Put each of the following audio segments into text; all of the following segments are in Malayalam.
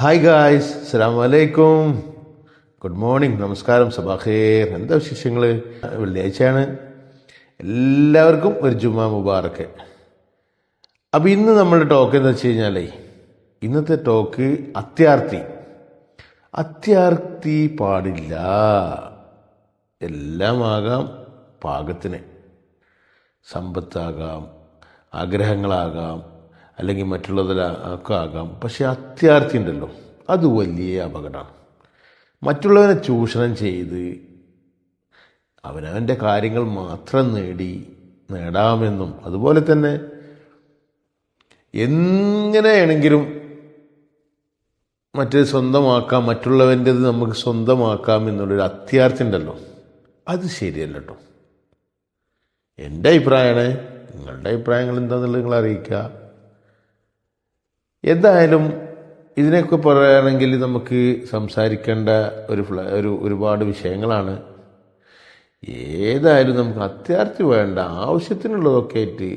ഹായ് ഗായ്സ്, അസ്സലാമു അലൈക്കും. ഗുഡ് മോർണിംഗ്, നമസ്കാരം, സബാഖേർ. എന്താ വിശേഷങ്ങൾ? വെള്ളിയാഴ്ചയാണ്. എല്ലാവർക്കും ഒരു ജുമാ മുബാറക്ക്. അപ്പം ഇന്ന് നമ്മളുടെ ടോക്ക് എന്താ വെച്ച് കഴിഞ്ഞാലേ, ഇന്നത്തെ ടോക്ക് അത്യാർത്തി പാടില്ല. എല്ലാം ആകാം പാകത്തിന്. സമ്പത്താകാം, ആഗ്രഹങ്ങളാകാം, അല്ലെങ്കിൽ മറ്റുള്ളതിലൊക്കെ ആകാം. പക്ഷെ അത്യാർത്തി ഉണ്ടല്ലോ, അത് വലിയ അപകടമാണ്. മറ്റുള്ളവനെ ചൂഷണം ചെയ്ത് അവനവൻ്റെ കാര്യങ്ങൾ മാത്രം നേടാമെന്നും അതുപോലെ തന്നെ എങ്ങനെയാണെങ്കിലും സ്വന്തമാക്കാം, മറ്റുള്ളവൻ്റെത് നമുക്ക് സ്വന്തമാക്കാം എന്നുള്ളൊരു അത്യാർത്തി ഉണ്ടല്ലോ, അത് ശരിയല്ല കേട്ടോ. എൻ്റെ അഭിപ്രായമാണ്. നിങ്ങളുടെ അഭിപ്രായങ്ങൾ എന്താണെന്നുള്ളത് നിങ്ങൾ അറിയിക്കുക. എന്തായാലും ഇതിനൊക്കെ പറയുകയാണെങ്കിൽ നമുക്ക് സംസാരിക്കേണ്ട ഒരുപാട് വിഷയങ്ങളാണ്. ഏതായാലും നമുക്ക് അത്യാർത്തി വേണ്ട, ആവശ്യത്തിനുള്ളതൊക്കെ ആയിട്ട്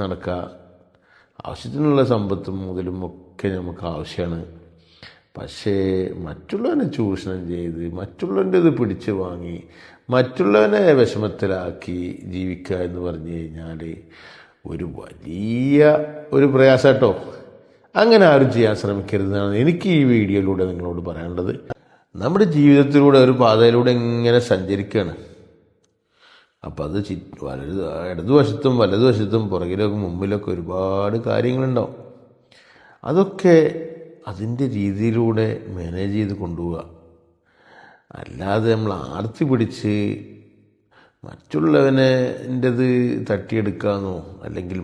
നടക്കുക. ആവശ്യത്തിനുള്ള സമ്പത്തും മുതലും ഒക്കെ നമുക്ക് ആവശ്യമാണ്. പക്ഷേ മറ്റുള്ളവനെ ചൂഷണം ചെയ്ത്, മറ്റുള്ളവൻ്റെ ഇത് പിടിച്ചു വാങ്ങി, മറ്റുള്ളവനെ വിഷമത്തിലാക്കി ജീവിക്കുക എന്ന് പറഞ്ഞു കഴിഞ്ഞാൽ ഒരു വലിയ പ്രയാസം കേട്ടോ. അങ്ങനെ ആരും ചെയ്യാൻ ശ്രമിക്കരുതെന്നാണ് എനിക്ക് ഈ വീഡിയോയിലൂടെ നിങ്ങളോട് പറയാനുള്ളത്. നമ്മുടെ ജീവിതത്തിലൂടെ ഒരു പാതയിലൂടെ ഇങ്ങനെ സഞ്ചരിക്കുകയാണ്. അപ്പം അത് ഇടതുവശത്തും വലതുവശത്തും പുറകിലൊക്കെ മുമ്പിലൊക്കെ ഒരുപാട് കാര്യങ്ങളുണ്ടാവും. അതൊക്കെ അതിൻ്റെ രീതിയിലൂടെ മാനേജ് ചെയ്ത് കൊണ്ടുപോവുക. അല്ലാതെ നമ്മൾ ആർത്തി പിടിച്ച് മറ്റുള്ളവൻ്റെത് തട്ടിയെടുക്കാമെന്നോ അല്ലെങ്കിൽ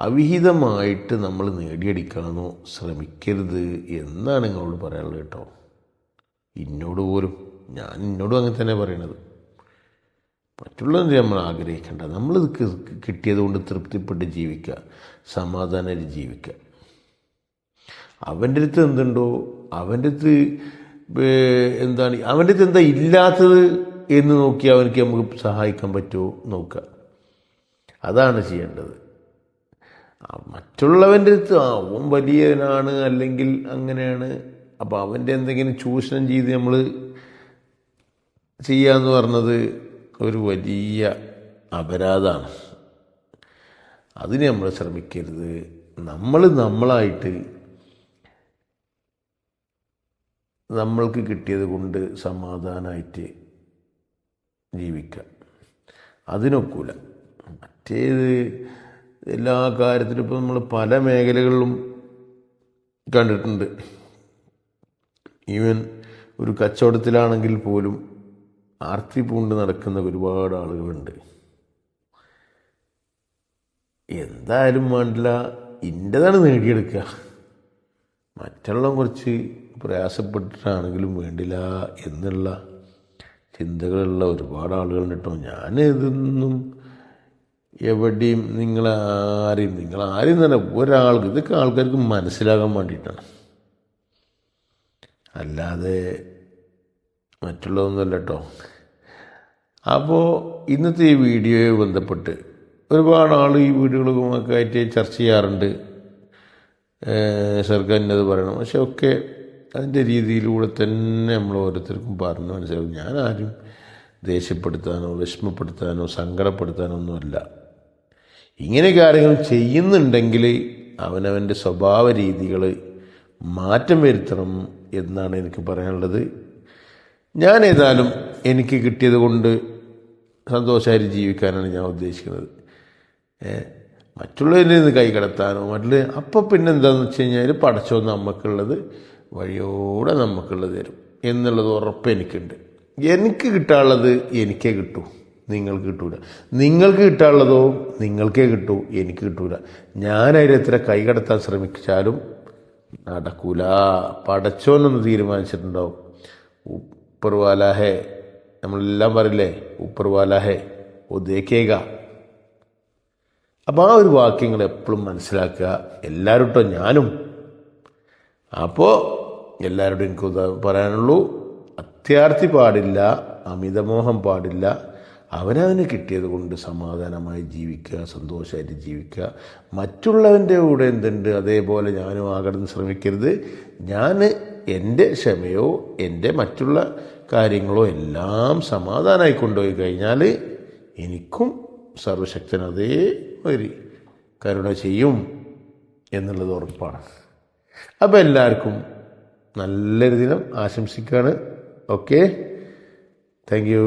അവിഹിതമായിട്ട് നമ്മൾ നേടിയെടുക്കാമെന്നോ ശ്രമിക്കരുത് എന്നാണ് നിങ്ങളോട് പറയാനുള്ളത് കേട്ടോ. എന്നോടും അങ്ങനെ തന്നെ പറയണത്. മറ്റുള്ളവരെ നമ്മൾ ആഗ്രഹിക്കേണ്ട, നമ്മളിത് കിട്ടിയത് കൊണ്ട് തൃപ്തിപ്പെട്ട് ജീവിക്കുക, സമാധാനമായിട്ട് ജീവിക്കുക. അവൻ്റെ അടുത്ത് എന്തുണ്ടോ, അവൻ്റെ അടുത്ത് എന്താ ഇല്ലാത്തത് എന്ന് നോക്കി നമുക്ക് സഹായിക്കാൻ പറ്റുമോ നോക്കുക. അതാണ് ചെയ്യേണ്ടത്. മറ്റുള്ളവൻ്റെ അടുത്ത് അവൻ വലിയവനാണ് അല്ലെങ്കിൽ അങ്ങനെയാണ്, അപ്പോൾ അവൻ്റെ എന്തെങ്കിലും ചൂഷണം ചെയ്ത് നമ്മൾ ചെയ്യാന്ന് പറഞ്ഞത് ഒരു വലിയ അപരാധമാണ്. അതിന് നമ്മൾ ശ്രമിക്കരുത്. നമ്മളായിട്ട് നമ്മൾക്ക് കിട്ടിയത് കൊണ്ട് സമാധാനമായിട്ട് ജീവിക്കുക. അതിനൊക്കൂല. മറ്റേത് എല്ലാ കാര്യത്തിലും ഇപ്പോൾ നമ്മൾ പല മേഖലകളിലും കണ്ടിട്ടുണ്ട്. ഈവൻ ഒരു കച്ചവടത്തിലാണെങ്കിൽ പോലും ആർത്തി പൂണ്ട് നടക്കുന്ന ഒരുപാട് ആളുകളുണ്ട്. എന്തായാലും വേണ്ടില്ല, ഇൻ്റെതാണ് നേടിയെടുക്കുക. മറ്റുള്ള കുറച്ച് പ്രയാസപ്പെട്ടിട്ടാണെങ്കിലും വേണ്ടില്ല എന്നുള്ള ചിന്തകളുള്ള ഒരുപാട് ആളുകളുണ്ട് കേട്ടോ. ഞാനിതൊന്നും എവിടെയും നിങ്ങളാരും തന്നെ ഒരാൾക്ക്, ഇതൊക്കെ ആൾക്കാർക്ക് മനസ്സിലാകാൻ വേണ്ടിയിട്ടാണ്, അല്ലാതെ മറ്റുള്ളതൊന്നുമല്ല കേട്ടോ. അപ്പോൾ ഇന്നത്തെ ഈ വീഡിയോയെ ബന്ധപ്പെട്ട് ഒരുപാട് ആൾ ഈ വീഡിയോകളൊക്കെ ആയിട്ട് ചർച്ച ചെയ്യാറുണ്ട്. സർക്കാർ ഇന്നത് പറയണം, പക്ഷെ ഒക്കെ അതിൻ്റെ രീതിയിലൂടെ തന്നെ നമ്മൾ ഓരോരുത്തർക്കും പറഞ്ഞു മനസ്സിലാക്കും. ഞാൻ ആരും ദേഷ്യപ്പെടുത്താനോ വിഷമപ്പെടുത്താനോ സങ്കടപ്പെടുത്താനോ ഒന്നുമല്ല. ഇങ്ങനെ കാര്യങ്ങൾ ചെയ്യുന്നുണ്ടെങ്കിൽ അവനവൻ്റെ സ്വഭാവ രീതികൾ മാറ്റം വരുത്തണം എന്നാണ് എനിക്ക് പറയാനുള്ളത്. ഞാൻ ഏതായാലും എനിക്ക് കിട്ടിയത് കൊണ്ട് സന്തോഷമായിട്ട് ജീവിക്കാനാണ് ഞാൻ ഉദ്ദേശിക്കുന്നത്. മറ്റുള്ളവരിൽ നിന്ന് കൈ കടത്താനോ അപ്പം പിന്നെ എന്താണെന്ന് വെച്ച് കഴിഞ്ഞാൽ പടച്ചോ നമുക്കുള്ളത് വഴിയോടെ നമുക്കുള്ളത് തരും എന്നുള്ളത് ഉറപ്പ് എനിക്കുണ്ട്. എനിക്ക് കിട്ടാനുള്ളത് എനിക്കേ കിട്ടൂ, നിങ്ങൾക്ക് കിട്ടൂല. നിങ്ങൾക്ക് കിട്ടാനുള്ളതോ നിങ്ങൾക്കേ കിട്ടൂ, എനിക്ക് കിട്ടൂല. ഞാനതിൽ എത്ര കൈ കടത്താൻ ശ്രമിച്ചാലും നടക്കൂല. പടച്ചോനൊന്ന് തീരുമാനിച്ചിട്ടുണ്ടാവും. ഊപ്പർ വാലാ ഹേ, നമ്മളെല്ലാം പറയില്ലേ, ഊപ്പർ വാലാ ഹേ ഓ ദേഖേഗ. അപ്പോൾ ഒരു വാക്യങ്ങൾ എപ്പോഴും മനസ്സിലാക്കുക. എല്ലാവരും കേട്ടോ, ഞാനും. അപ്പോൾ എല്ലാവരോടും എനിക്ക് പറയാനുള്ളൂ, അത്യാർത്തി പാടില്ല, അമിതമോഹം പാടില്ല. അവനവന് കിട്ടിയത് കൊണ്ട് സമാധാനമായി ജീവിക്കുക, സന്തോഷമായിട്ട് ജീവിക്കുക. മറ്റുള്ളവൻ്റെ കൂടെ എന്തുണ്ട് അതേപോലെ ഞാനും ആകണമെന്ന് ശ്രമിക്കരുത്. ഞാൻ എൻ്റെ ക്ഷമയോ എൻ്റെ മറ്റുള്ള കാര്യങ്ങളോ എല്ലാം സമാധാനമായി കൊണ്ടുപോയി കഴിഞ്ഞാൽ എനിക്കും സർവശക്തൻ അതേ ഒരു കരുണ ചെയ്യും എന്നുള്ളത് ഉറപ്പാണ്. അപ്പോൾ എല്ലാവർക്കും നല്ലൊരു ദിനം ആശംസിക്കുകയാണ്. Okay, thank you.